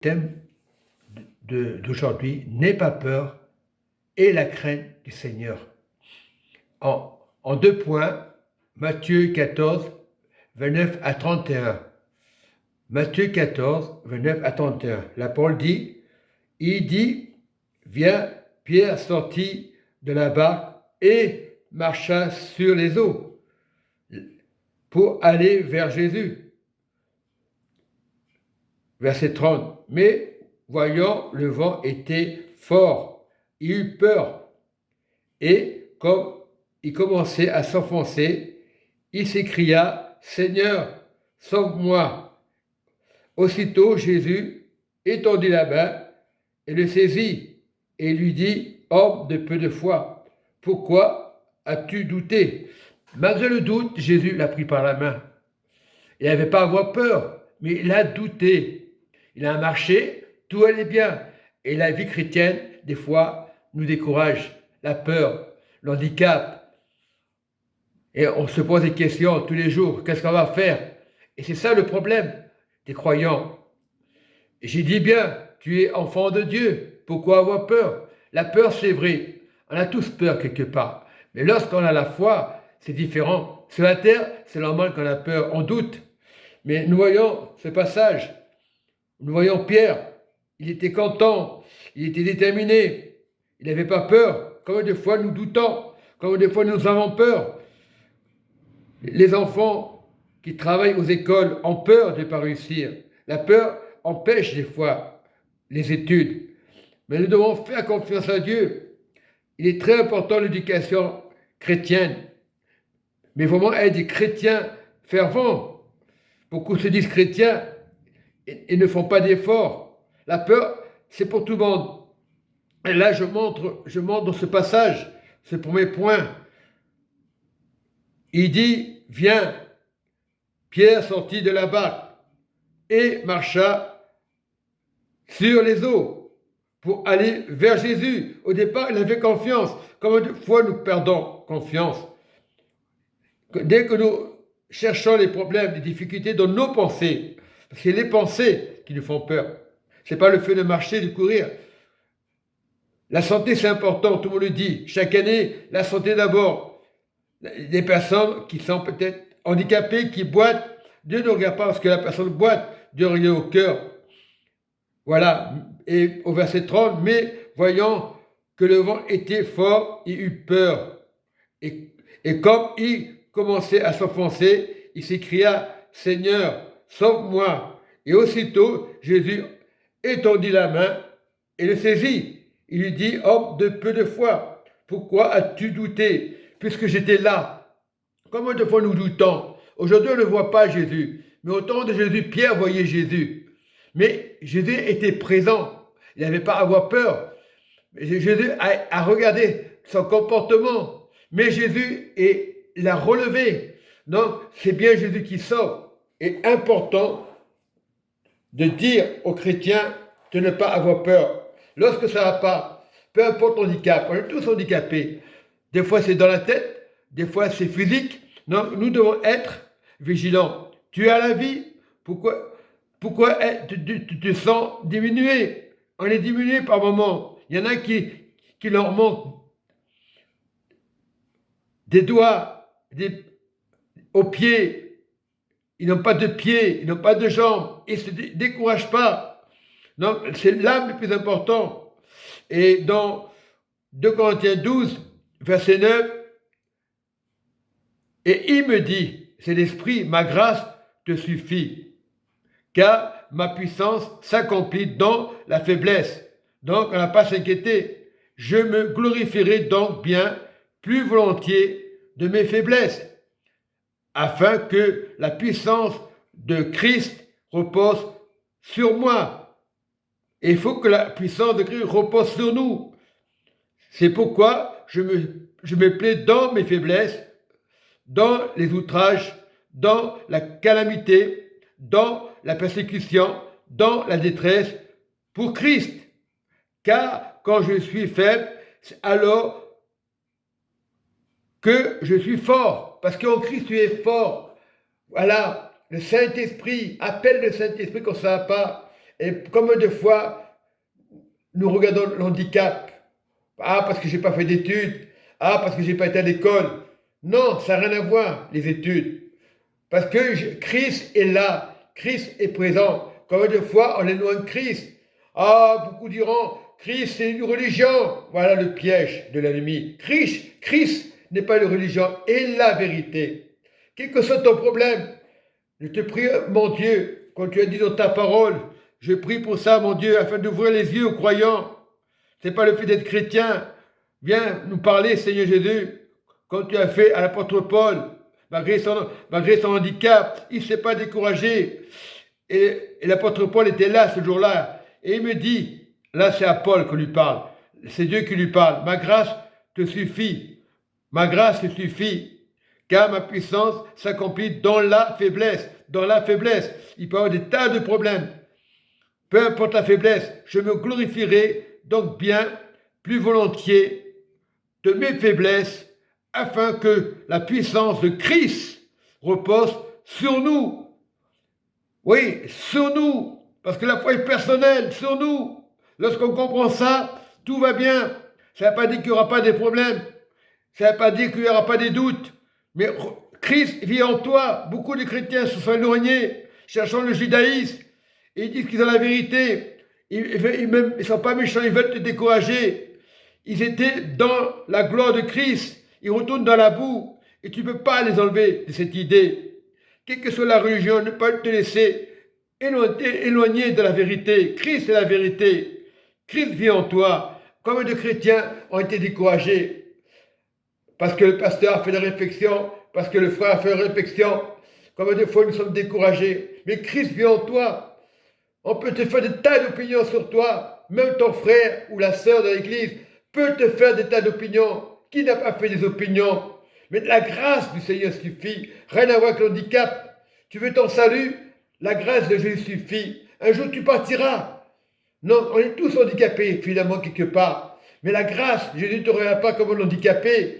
thème d'aujourd'hui, n'aie pas peur et la crainte du Seigneur. En deux points, Matthieu 14, 29 à 31. Matthieu 14, 29 à 31. La parole dit, il dit, viens, Pierre sortit de la barque et marcha sur les eaux pour aller vers Jésus. Verset 30. Mais voyant le vent était fort, il eut peur. Et comme il commençait à s'enfoncer, il s'écria, Seigneur, sauve-moi. Aussitôt Jésus étendit la main et le saisit et lui dit, homme de peu de foi, pourquoi as-tu douté? Malgré le doute, Jésus l'a pris par la main. Il n'avait pas à avoir peur, mais il a douté. Il a marché, tout allait bien. Et la vie chrétienne, des fois, nous décourage. La peur, l'handicap. Et on se pose des questions tous les jours. Qu'est-ce qu'on va faire? Et c'est ça le problème des croyants. J'ai dit bien, tu es enfant de Dieu. Pourquoi avoir peur? La peur, c'est vrai. On a tous peur quelque part. Mais lorsqu'on a la foi, c'est différent. Sur la terre, c'est normal qu'on a peur, on doute. Mais nous voyons ce passage. Nous voyons Pierre. Il était content. Il était déterminé. Il n'avait pas peur. Comme des fois nous doutons. Comme des fois nous avons peur. Les enfants qui travaillent aux écoles ont peur de ne pas réussir. La peur empêche des fois les études. Mais nous devons faire confiance à Dieu. Il est très important l'éducation chrétienne. Mais vraiment être des chrétiens fervents. Beaucoup se disent chrétiens et ne font pas d'efforts. La peur, c'est pour tout le monde. Et là, je montre dans ce passage, ce premier point. Il dit, viens. Pierre sortit de la barque et marcha sur les eaux pour aller vers Jésus. Au départ, il avait confiance. Combien de fois nous perdons confiance? Dès que nous cherchons les problèmes, les difficultés dans nos pensées, parce que c'est les pensées qui nous font peur. Ce n'est pas le fait de marcher, de courir. La santé, c'est important, tout le monde le dit. Chaque année, la santé d'abord. Des personnes qui sont peut-être handicapées, qui boitent, Dieu ne regarde pas parce que la personne boite, Dieu regarde au cœur. Voilà. Et au verset 30, mais voyant que le vent était fort, il eut peur. Et comme il commençait à s'enfoncer, il s'écria, Seigneur, sauve-moi. Et aussitôt, Jésus étendit la main et le saisit. Il lui dit, homme de peu de foi, pourquoi as-tu douté, puisque j'étais là? Combien de fois nous doutons? Aujourd'hui, on ne voit pas Jésus. Mais au temps de Jésus, Pierre voyait Jésus. Mais Jésus était présent. Il n'avait pas à avoir peur. Jésus a regardé son comportement. Mais Jésus l'a relevé. Donc, c'est bien Jésus qui sauve. Et important de dire aux chrétiens de ne pas avoir peur. Lorsque ça ne va pas, peu importe l'handicap, on est tous handicapés. Des fois, c'est dans la tête, des fois, c'est physique. Donc, nous devons être vigilants. Tu as la vie, pourquoi tu te sens diminué? On est diminué par moments. Il y en a qui leur manque des doigts, aux pieds. Ils n'ont pas de pieds, ils n'ont pas de jambes. Ils ne se découragent pas. Donc, c'est l'âme le plus important. Et dans 2 Corinthiens 12, verset 9, et il me dit, c'est l'Esprit, ma grâce te suffit, car ma puissance s'accomplit dans la faiblesse. Donc, on n'a pas à s'inquiéter. Je me glorifierai donc bien plus volontiers de mes faiblesses, afin que la puissance de Christ repose sur moi. Et il faut que la puissance de Christ repose sur nous. C'est pourquoi je me plais dans mes faiblesses, dans les outrages, dans la calamité, dans la persécution, dans la détresse, pour Christ. Car quand je suis faible, c'est alors que je suis fort. Parce qu'en Christ, tu es fort. Voilà, le Saint-Esprit, appelle le Saint-Esprit quand ça ne va pas. Et combien de fois nous regardons l'handicap? Ah, parce que j'ai pas fait d'études. Ah, parce que j'ai pas été à l'école. Non, ça n'a rien à voir, les études. Parce que Christ est là. Christ est présent. Combien de fois on est loin de Christ? Ah, beaucoup diront, Christ c'est une religion. Voilà le piège de l'ennemi. Christ n'est pas une religion et la vérité. Quel que soit ton problème, je te prie, mon Dieu, quand tu as dit dans ta parole, je prie pour ça, mon Dieu, afin d'ouvrir les yeux aux croyants. C'est pas le fait d'être chrétien. Viens nous parler, Seigneur Jésus, comme tu as fait à l'apôtre Paul, malgré son handicap, il ne s'est pas découragé. Et l'apôtre Paul était là ce jour-là. Et il me dit, là c'est à Paul que lui parle, c'est Dieu qui lui parle, ma grâce te suffit, ma grâce te suffit, car ma puissance s'accomplit dans la faiblesse, dans la faiblesse. Il peut y avoir des tas de problèmes. Peu importe la faiblesse, je me glorifierai donc bien plus volontiers de mes faiblesses, afin que la puissance de Christ repose sur nous. Oui, sur nous, parce que la foi est personnelle, sur nous. Lorsqu'on comprend ça, tout va bien. Ça ne veut pas dire qu'il n'y aura pas de problèmes. Ça ne veut pas dire qu'il n'y aura pas de doutes. Mais Christ vit en toi. Beaucoup de chrétiens se sont éloignés, cherchant le judaïsme. Et ils disent qu'ils ont la vérité. Ils ne sont pas méchants, ils veulent te décourager. Ils étaient dans la gloire de Christ. Ils retournent dans la boue. Et tu ne peux pas les enlever de cette idée. Quelle que soit la religion, ne pas te laisser éloigner de la vérité. Christ est la vérité. Christ vit en toi. Combien de chrétiens ont été découragés parce que le pasteur a fait des réflexions, parce que le frère a fait une réflexion. Combien de fois nous sommes découragés. Mais Christ vit en toi. On peut te faire des tas d'opinions sur toi. Même ton frère ou la sœur de l'église peut te faire des tas d'opinions. Qui n'a pas fait des opinions? Mais la grâce du Seigneur suffit. Rien à voir avec l'handicap. Tu veux ton salut? La grâce de Jésus suffit. Un jour tu partiras. Non, on est tous handicapés finalement quelque part. Mais la grâce, Jésus ne te regarde pas comme un handicapé.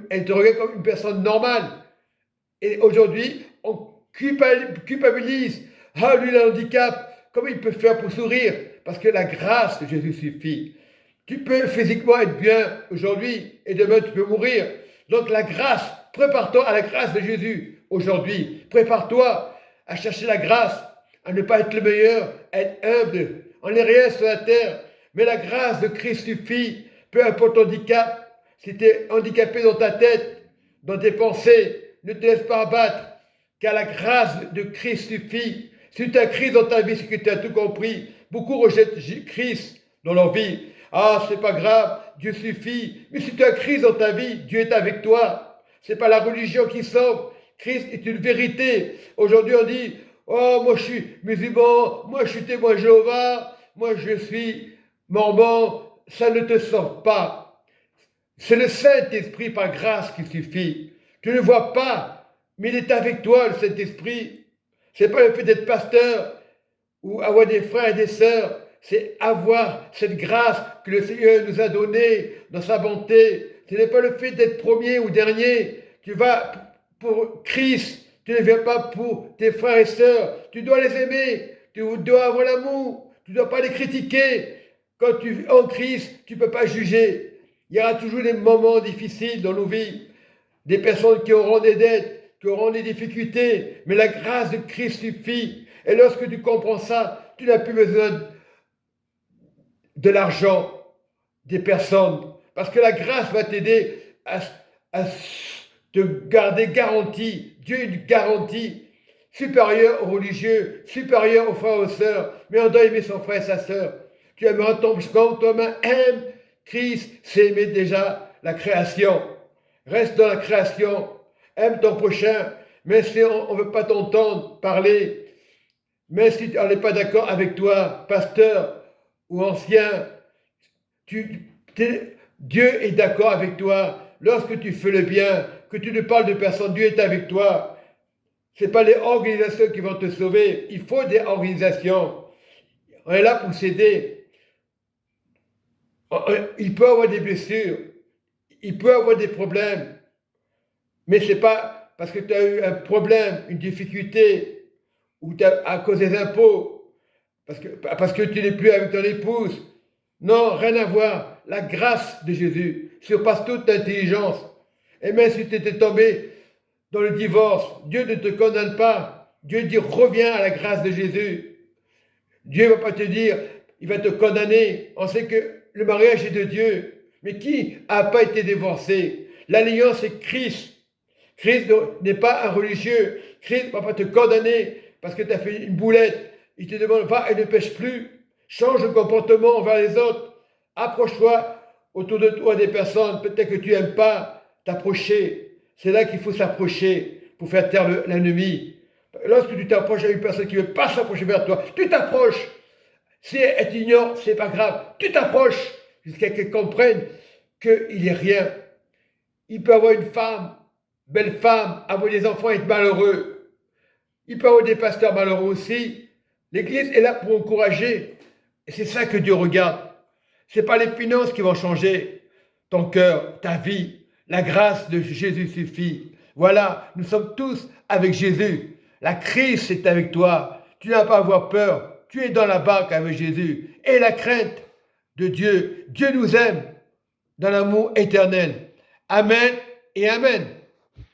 Elle te regarde comme une personne normale. Et aujourd'hui, on culpabilise. Ah, lui, il a un handicap. Comment il peut faire pour sourire? Parce que la grâce de Jésus suffit. Tu peux physiquement être bien aujourd'hui et demain tu peux mourir. Donc la grâce, prépare-toi à la grâce de Jésus aujourd'hui. Prépare-toi à chercher la grâce, à ne pas être le meilleur, à être humble. On n'est rien sur la terre, mais la grâce de Christ suffit. Peu importe ton handicap, si tu es handicapé dans ta tête, dans tes pensées, ne te laisse pas abattre, car la grâce de Christ suffit. Si tu as Christ dans ta vie, c'est que tu as tout compris. Beaucoup rejettent Christ dans leur vie. Ah, c'est pas grave, Dieu suffit. Mais si tu as Christ dans ta vie, Dieu est avec toi. C'est pas la religion qui sauve. Christ est une vérité. Aujourd'hui, on dit, oh, moi je suis musulman, moi je suis témoin de Jéhovah, moi je suis mormon. Ça ne te sauve pas. C'est le Saint-Esprit par grâce qui suffit. Tu ne le vois pas, mais il est avec toi, le Saint-Esprit. C'est pas le fait d'être pasteur ou avoir des frères et des sœurs. C'est avoir cette grâce que le Seigneur nous a donnée dans sa bonté. Ce n'est pas le fait d'être premier ou dernier. Tu vas pour Christ, tu ne viens pas pour tes frères et sœurs. Tu dois les aimer, tu dois avoir l'amour, tu ne dois pas les critiquer. Quand tu es en Christ, tu ne peux pas juger. Il y aura toujours des moments difficiles dans nos vies, des personnes qui auront des dettes, qui auront des difficultés, mais la grâce de Christ suffit. Et lorsque tu comprends ça, tu n'as plus besoin de l'argent des personnes, parce que la grâce va t'aider à te garder garantie. Dieu est une garantie supérieure aux religieux, supérieure aux frères et aux sœurs, mais on doit aimer son frère et sa sœur. Tu aimeras ton comme toi-même aime Christ, c'est aimer déjà la création. Reste dans la création, aime ton prochain, même si on ne veut pas t'entendre parler, même si on n'est pas d'accord avec toi, pasteur ou ancien, Dieu est d'accord avec toi. Lorsque tu fais le bien, que tu ne parles de personne, Dieu est avec toi. Ce n'est pas les organisations qui vont te sauver. Il faut des organisations. On est là pour s'aider. Il peut avoir des blessures. Il peut avoir des problèmes. Mais ce n'est pas parce que tu as eu un problème, une difficulté, ou à cause des impôts. parce que tu n'es plus avec ton épouse. Non, rien à voir. La grâce de Jésus surpasse toute intelligence. Et même si tu étais tombé dans le divorce, Dieu ne te condamne pas. Dieu dit reviens à la grâce de Jésus. Dieu ne va pas te dire, il va te condamner. On sait que le mariage est de Dieu. Mais qui n'a pas été divorcé? L'alliance est Christ. Christ n'est pas un religieux. Christ ne va pas te condamner parce que tu as fait une boulette. Il te demande, va et ne pêche plus. Change de comportement envers les autres. Approche-toi autour de toi des personnes, peut-être que tu n'aimes pas t'approcher. C'est là qu'il faut s'approcher pour faire taire l'ennemi. Lorsque tu t'approches à une personne qui ne veut pas s'approcher vers toi, tu t'approches. Si elle t'ignore, c'est pas grave. Tu t'approches jusqu'à qu'elle comprenne qu'il n'est rien. Il peut avoir une femme, belle femme, avoir des enfants et être malheureux. Il peut avoir des pasteurs malheureux aussi. L'Église est là pour encourager. Et c'est ça que Dieu regarde. Ce n'est pas les finances qui vont changer ton cœur, ta vie. La grâce de Jésus suffit. Voilà, nous sommes tous avec Jésus. La crise est avec toi. Tu n'as pas à avoir peur. Tu es dans la barque avec Jésus. Et la crainte de Dieu. Dieu nous aime dans l'amour éternel. Amen et Amen.